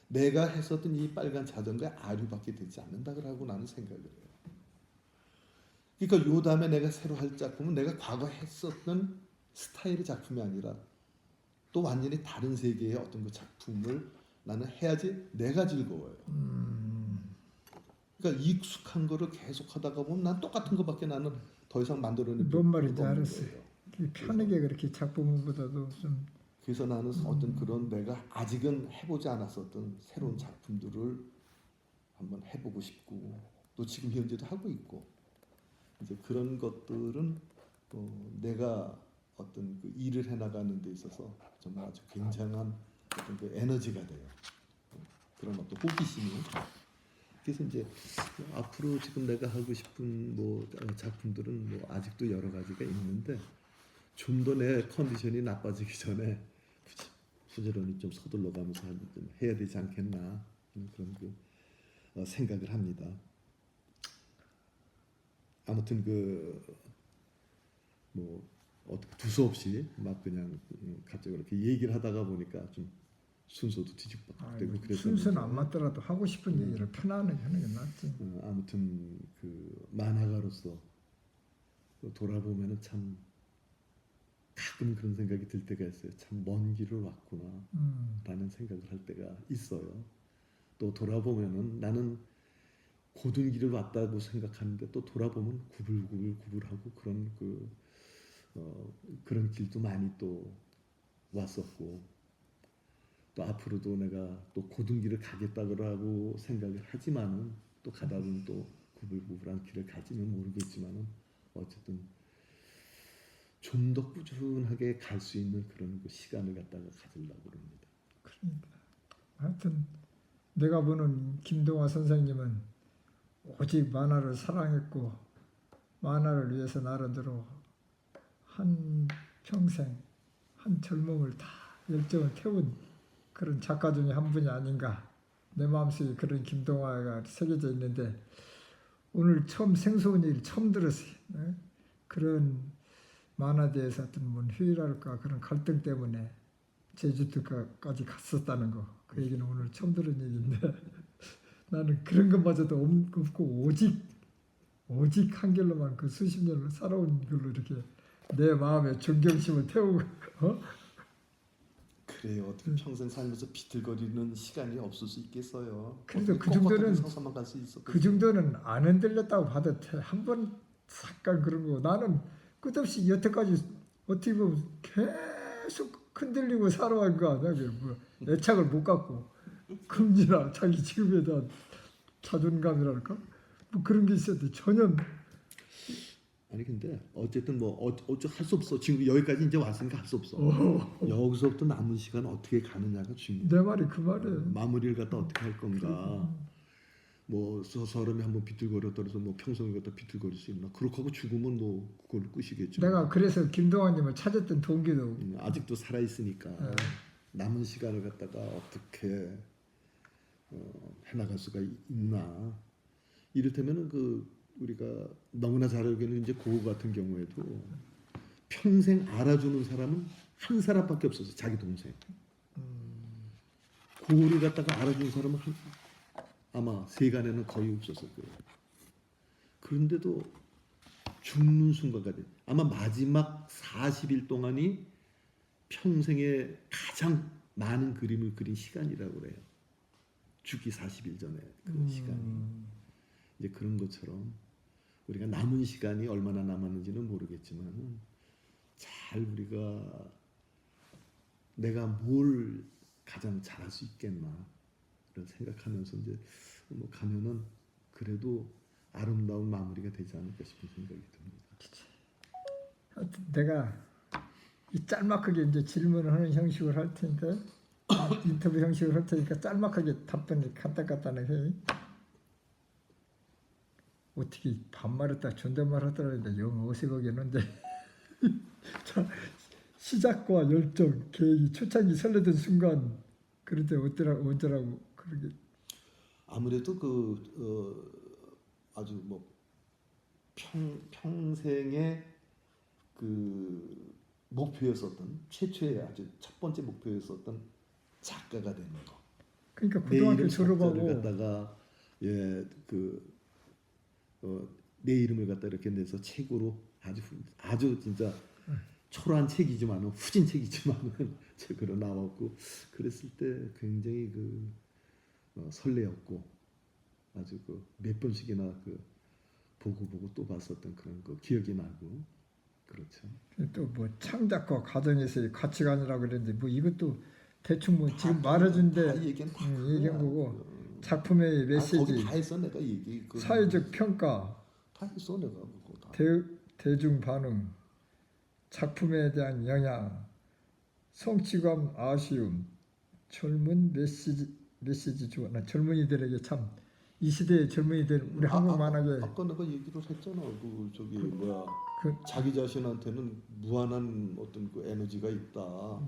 내가 했었던 이 빨간 자전거의 아류밖에 되지 않는다고 나는 생각을 해요. 그러니까 요 다음에 내가 새로 할 작품은 내가 과거 했었던 스타일의 작품이 아니라 또 완전히 다른 세계의 어떤 그 작품을 나는 해야지 내가 즐거워요. 그러니까 익숙한 거를 계속 하다가 보면 난 똑같은 것밖에 나는 더 이상 만들어낼 뭔 말인지 필요가 없는 알았어요. 거예요. 편하게 그렇게 작품보다도 좀 그래서 나는 어떤 그런 내가 아직은 해보지 않았었던 새로운 작품들을 한번 해보고 싶고 또 지금 현재도 하고 있고 이제 그런 것들은 내가 어떤 그 일을 해나가는 데 있어서 정말 아주 굉장한 어떤 그 에너지가 돼요. 그런 어떤 호기심이. 그래서 이제 앞으로 지금 내가 하고 싶은 뭐 작품들은 뭐 아직도 여러 가지가 있는데 좀 더 내 컨디션이 나빠지기 전에 부지런히 좀 서둘러 가면서 좀 해야 되지 않겠나 그런 그 생각을 합니다. 아무튼 그 뭐 어떻게 두서없이 막 그냥 갑자기 그렇게 얘기를 하다가 보니까 좀 순서도 뒤집박되고 그래서 순서는 안 맞더라도 하고 싶은 얘기를 편안하게 하는 게 낫지. 아무튼 그 만화가로서 돌아보면은 참 가끔 그런 생각이 들 때가 있어요. 참 먼 길을 왔구나라는 생각을 할 때가 있어요. 또 돌아보면은 나는 고든 길을 왔다고 생각하는데 또 돌아보면 구불구불하고 그런 그런 길도 많이 또 왔었고 또 앞으로도 내가 또 고든 길을 가겠다고 생각을 하지만은 또 가다 보면 또 구불구불한 길을 갈지는 모르겠지만은 어쨌든 좀 더 꾸준하게 갈 수 있는 그런 그 시간을 갖다가 가지려고 합니다. 그러니까 하여튼 내가 보는 김동화 선생님은 오직 만화를 사랑했고 만화를 위해서 나름대로 한 평생 한 젊음을 다 열정을 태운 그런 작가 중에 한 분이 아닌가. 내 마음속에 그런 김동화가 새겨져 있는데 오늘 처음 생소한 얘기를 처음 들었어요. 네? 그런 만화에 대해서 어떤 뭐 휴일할까 그런 갈등 때문에 제주도까지 갔었다는 거. 그 얘기는 오늘 처음 들은 얘기인데 나는 그런 것마저도 없고 오직 한결로만 그 수십 년을 살아온 걸로 이렇게 내 마음에 존경심을 태우고 그래요. 어떻게 평생 살면서 비틀거리는 시간이 없을 수 있겠어요. 그래도 어떻게 그 정도는 꼿꼿하게 서서만 갈 수 있어. 그 정도는 안 흔들렸다고 봐도 한 번 잠깐 그런 거 나는 끝없이 여태까지 어떻게 보면 계속 흔들리고 살아온 거 아니야. 뭐 애착을 못 갖고 금지나 자기 직업에 대한 자존감이랄까 뭐 그런 게 있었는데 전혀 아니 근데 어쨌든 뭐 어쩔 할 수 없어. 지금 여기까지 이제 왔으니까 할 수 없어. 여기서부터 남은 시간 어떻게 가느냐가 중요해. 내 말이 그 말이에요. 마무리를 갖다 어떻게 할 건가. 뭐 사람이 한번 비틀거렸더라도 뭐 평생을 갖다 비틀거릴 수 있나. 그렇게 하고 죽으면 뭐 그걸 끝이겠죠. 내가 그래서 김동완님을 찾았던 동기도 아직도 살아 있으니까 남은 시간을 갖다가 어떻게 해나갈 수가 있나. 이를테면은 그 우리가 너무나 잘 알고 있는 이제 고흐 같은 경우에도 평생 알아주는 사람은 한 사람밖에 없었어. 자기 동생. 고흐를 갖다가 알아주는 사람은 아마 세간에는 거의 없었을 거예요. 그런데도 죽는 순간까지 아마 마지막 40일 동안이 평생에 가장 많은 그림을 그린 시간이라고 그래요. 죽기 40일 전에 그 시간이. 이제 그런 것처럼 우리가 남은 시간이 얼마나 남았는지는 모르겠지만 잘 우리가 내가 뭘 가장 잘할 수 있겠나 이런 생각하면서 이제 뭐 가면은 그래도 아름다운 마무리가 되지 않을까 싶은 생각이 듭니다. 내가 이 짤막하게 이제 질문을 하는 형식으로 할 테니까 인터뷰 형식으로 할 테니까 짤막하게 답변을 간단간단하게 해. 어떻게 반말했다 존댓말 하더라도 영 어색하겠는데 자, 시작과 열정, 계획이 초창기 설레던 순간 그럴 때 어쩌라고 그러게 아무래도 아주 뭐 평생의 그 목표였었던 최초의 아주 첫 번째 목표였었던 작가가 되는 거. 그러니까 내 고등학교 이름 졸업하고 작자를 갖다가 내 이름을 갖다 이렇게 내서 책으로 아주 진짜 초라한 책이지만은 후진 책이지만은 책으로 나왔고 그랬을 때 굉장히 설레었고 아주 몇 번씩이나 보고 또 봤었던 그런 기억이 나고 그렇죠. 또 뭐 창작과 가정에서의 가치관이라고 그랬는데 뭐 이것도 대충 뭐 지금 다 말해준데 얘기한 다 얘기한 그거야. 거고 작품의 거기 메시지, 다 했어 내가 얘기. 사회적 평가, 다 했어 내가 그거 다. 대중 반응, 작품에 대한 영향, 성취감, 아쉬움, 젊은 메시지 주나 젊은이들에게 참 이 시대의 젊은이들 우리 한국 만화계 아까 내가 얘기를 했잖아. 저기 뭐야 그 자기 자신한테는 무한한 어떤 에너지가 있다.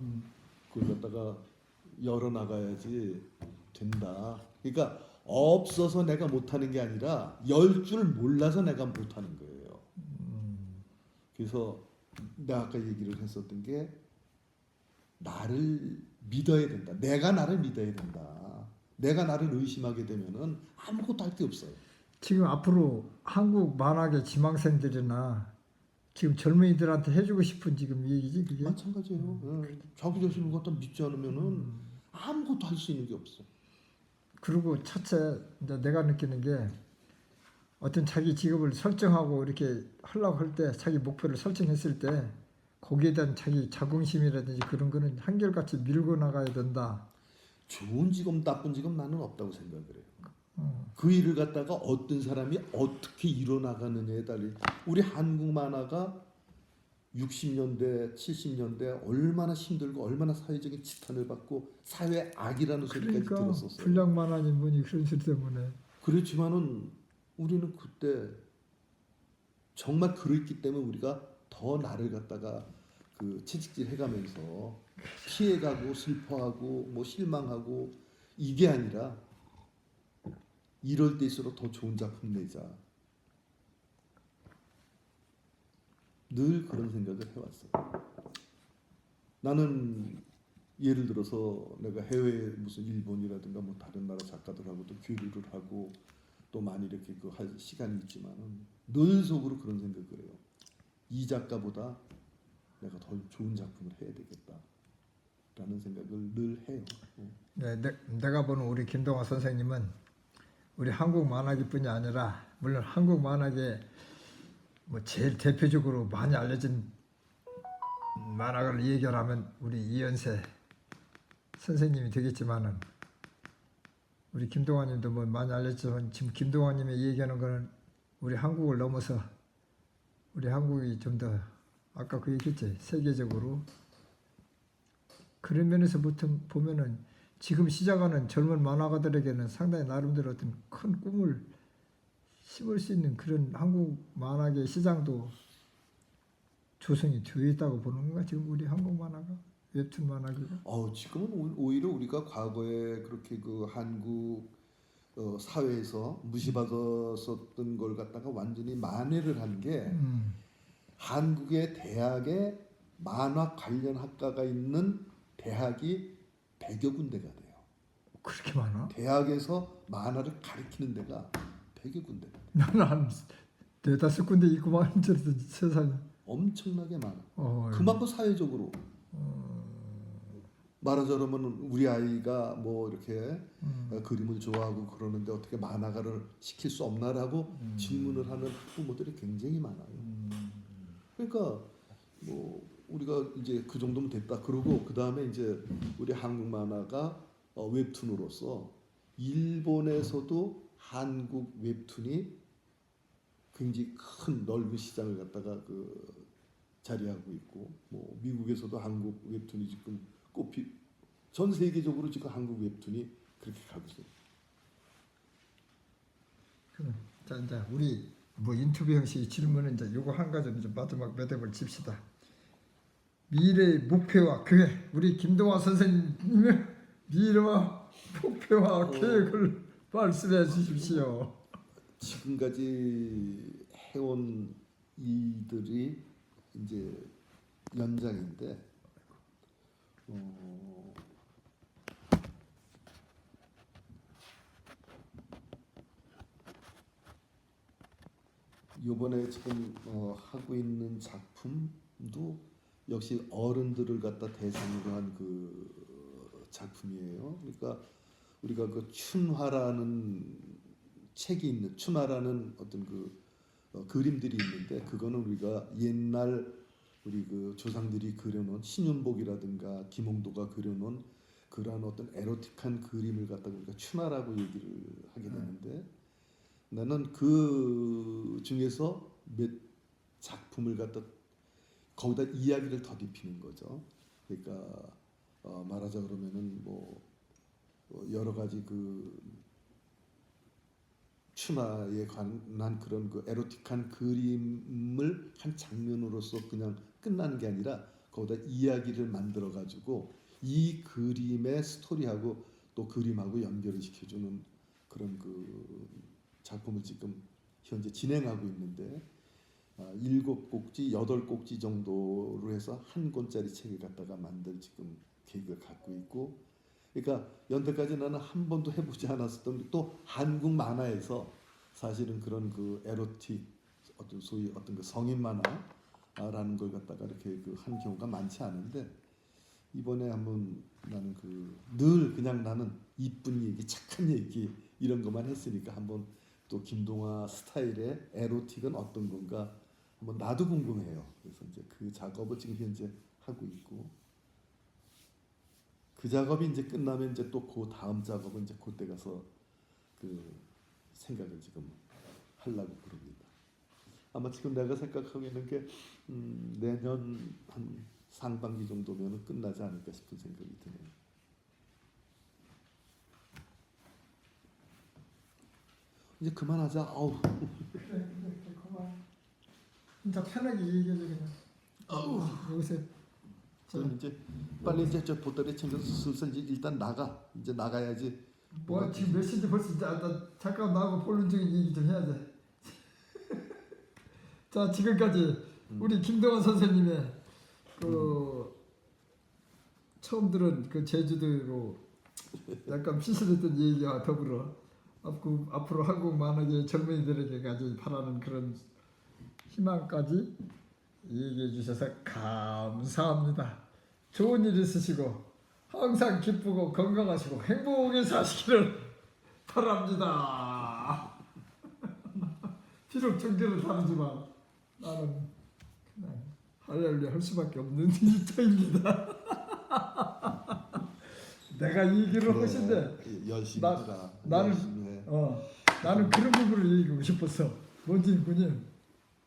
그걸 갖다가 열어 나가야지 된다. 그러니까 없어서 내가 못하는 게 아니라 열 줄 몰라서 내가 못하는 거예요. 그래서 내가 아까 얘기를 했었던 게 나를 믿어야 된다. 내가 나를 믿어야 된다. 내가 나를 의심하게 되면은 아무것도 할 게 없어요. 지금 앞으로 한국 만화계 지망생들이나 지금 젊은이들한테 해주고 싶은 지금 얘기지 그게. 마찬가지예요. 예. 자기 자신을 갖다 믿지 않으면은 아무것도 할 수 있는 게 없어. 그리고 첫째 이제 내가 느끼는 게 어떤 자기 직업을 설정하고 이렇게 하려고 할 때 자기 목표를 설정했을 때 거기에 대한 자기 자긍심이라든지 그런 거는 한결같이 밀고 나가야 된다. 좋은 직업, 나쁜 직업 나는 없다고 생각을 해요. 그 일을 갖다가 어떤 사람이 어떻게 이뤄나가느냐에 달리 우리 한국 만화가 60년대, 70년대 얼마나 힘들고 얼마나 사회적인 지탄을 받고 사회 악이라는 소리까지 그러니까 들었었어요. 불량만화니 뭐니 그런 소리 때문에. 그렇지만은 우리는 그때 정말 그랬기 때문에 우리가 더 나를 갖다가 채찍질 해가면서 피해가고 슬퍼하고 뭐 실망하고 이게 아니라 이럴 때일수록 더 좋은 작품 내자. 늘 그런 생각을 해왔어요. 나는 예를 들어서 내가 해외 무슨 일본이라든가 뭐 다른 나라 작가들하고도 교류를 하고 또 많이 이렇게 할 시간이 있지만은 늘 속으로 그런 생각을 해요. 이 작가보다 내가 더 좋은 작품을 해야 되겠다라는 생각을 늘 해요. 네, 내가 보는 우리 김동화 선생님은 우리 한국 만화계뿐이 아니라 물론 한국 만화계 뭐 제일 대표적으로 많이 알려진 만화가를 얘기하면 우리 이연세 선생님이 되겠지만은 우리 김동환님도 뭐 많이 알렸지만 지금 김동환님이 얘기하는 거는 우리 한국을 넘어서 우리 한국이 좀 더 아까 그 얘기했지 세계적으로 그런 면에서 보면은 지금 시작하는 젊은 만화가들에게는 상당히 나름대로 어떤 큰 꿈을 심을 수 있는 그런 한국 만화계 시장도 조성이 되어 있다고 보는 건가 지금 우리 한국 만화가 웹툰 만화계가. 지금은 오히려 우리가 과거에 그렇게 한국 사회에서 무시받았었던 걸 갖다가 완전히 만회를 한 게 한국의 대학에 만화 관련 학과가 있는 대학이 100여 군데가 돼요. 그렇게 많아? 대학에서 만화를 가르치는 데가 100여 군데가 돼요. 나는 한 4-5군데 있고만 저랬더니 세상에 엄청나게 많아. 어, 그만큼 사회적으로 말하자면 우리 아이가 뭐 이렇게 그림을 좋아하고 그러는데 어떻게 만화가를 시킬 수 없나라고 질문을 하는 부모들이 굉장히 많아요. 그러니까 뭐 우리가 이제 그 정도면 됐다. 그러고 그 다음에 이제 우리 한국 만화가 웹툰으로서 일본에서도 한국 웹툰이 굉장히 큰 넓은 시장을 갖다가 자리하고 있고 뭐 미국에서도 한국 웹툰이 지금 전 세계적으로 지금 한국 웹툰이 그렇게 가고 있어요. 자 이제 우리 뭐 인터뷰 형식의 질문은 이제 요거 한 가지 이제 마지막 매듭을 칩시다. 미래의 목표와 계획 우리 김동화 선생님의 미래와 목표와 계획을 말씀해 주십시오. 지금까지 해온 일들이 이제 연장인데 요번에 지금 하고 있는 작품도 역시 어른들을 갖다 대상으로 한 그 작품이에요. 그러니까 우리가 그 춘화라는 책이 있는 춘화라는 어떤 그 그림들이 있는데 그거는 우리가 옛날 우리 그 조상들이 그려놓은 신윤복이라든가 김홍도가 그려놓은 그러한 어떤 에로틱한 그림을 갖다가 우리가 춘화라고 얘기를 하게 되는데 나는 그 중에서 몇 작품을 갖다 거기다 이야기를 덧입히는 거죠. 그러니까 말하자 그러면은 뭐 여러 가지 그 춘화에 관한 그런 그 에로틱한 그림을 한 장면으로서 그냥 끝나는 게 아니라 거기다 이야기를 만들어 가지고 이 그림의 스토리하고 또 그림하고 연결을 시켜주는 그런 그 작품을 지금 현재 진행하고 있는데 7꼭지, 8꼭지 정도로 해서 한 권짜리 책을 갖다가 만들 지금 계획을 갖고 있고 그러니까 연태까지 나는 한 번도 해보지 않았었던 또 한국 만화에서 사실은 그런 그 에로틱 어떤 소위 어떤 그 성인 만화라는 걸 갖다가 이렇게 그 한 경우가 많지 않은데 이번에 한번 나는 그 늘 그냥 나는 이쁜 얘기, 착한 얘기 이런 것만 했으니까 한번 또 김동화 스타일의 에로틱은 어떤 건가 한번 나도 궁금해요. 그래서 이제 그 작업을 지금 현재 하고 있고 그 작업이 이제 끝나면 이제 또 그 다음 작업은 이제 그때 가서 그 생각을 지금 하려고 그럽니다. 아마 지금 내가 생각하고 있는 게 내년 한 상반기 정도면 끝나지 않을까 싶은 생각이 드네요. 이제 그만하자. 아우. 그래 그만. 진짜 편하게 얘기해줘 그냥. 요새 그럼 이제 빨리 이제 저 보따리 챙겨서 슬슬 이제 일단 나가. 이제 나가야지. 뭐 지금 몇 시인지 벌써 이제 나 잠깐 나하고 본론적인 얘기 좀 해야 돼. 자 지금까지 우리 김동원 선생님의 그 처음 들은 그 제주도로 약간 피신했던 얘기와 더불어 앞으로 한국 만화계 젊은이들에게 아주 바라는 그런 희망까지 얘기해 주셔서 감사합니다. 좋은 일 있으시고 항상 기쁘고 건강하시고 행복하게 사시기를 바랍니다. 비록 종교를 다르지만 나는 그냥 할렐루야 할 수밖에 없는 일터입니다. 내가 이 얘기를 하신데 열심히 나- 해라. 나는- 열심히 해. 나는 그런 부분을 얘기하고 싶었어. 뭔지 군님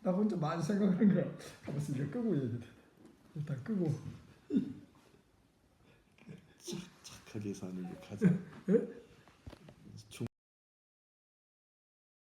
나 혼자 많이 생각하는 거야. 가만있어 이거 끄고 얘기해. 일단 끄고. 착하게 사는 게 가장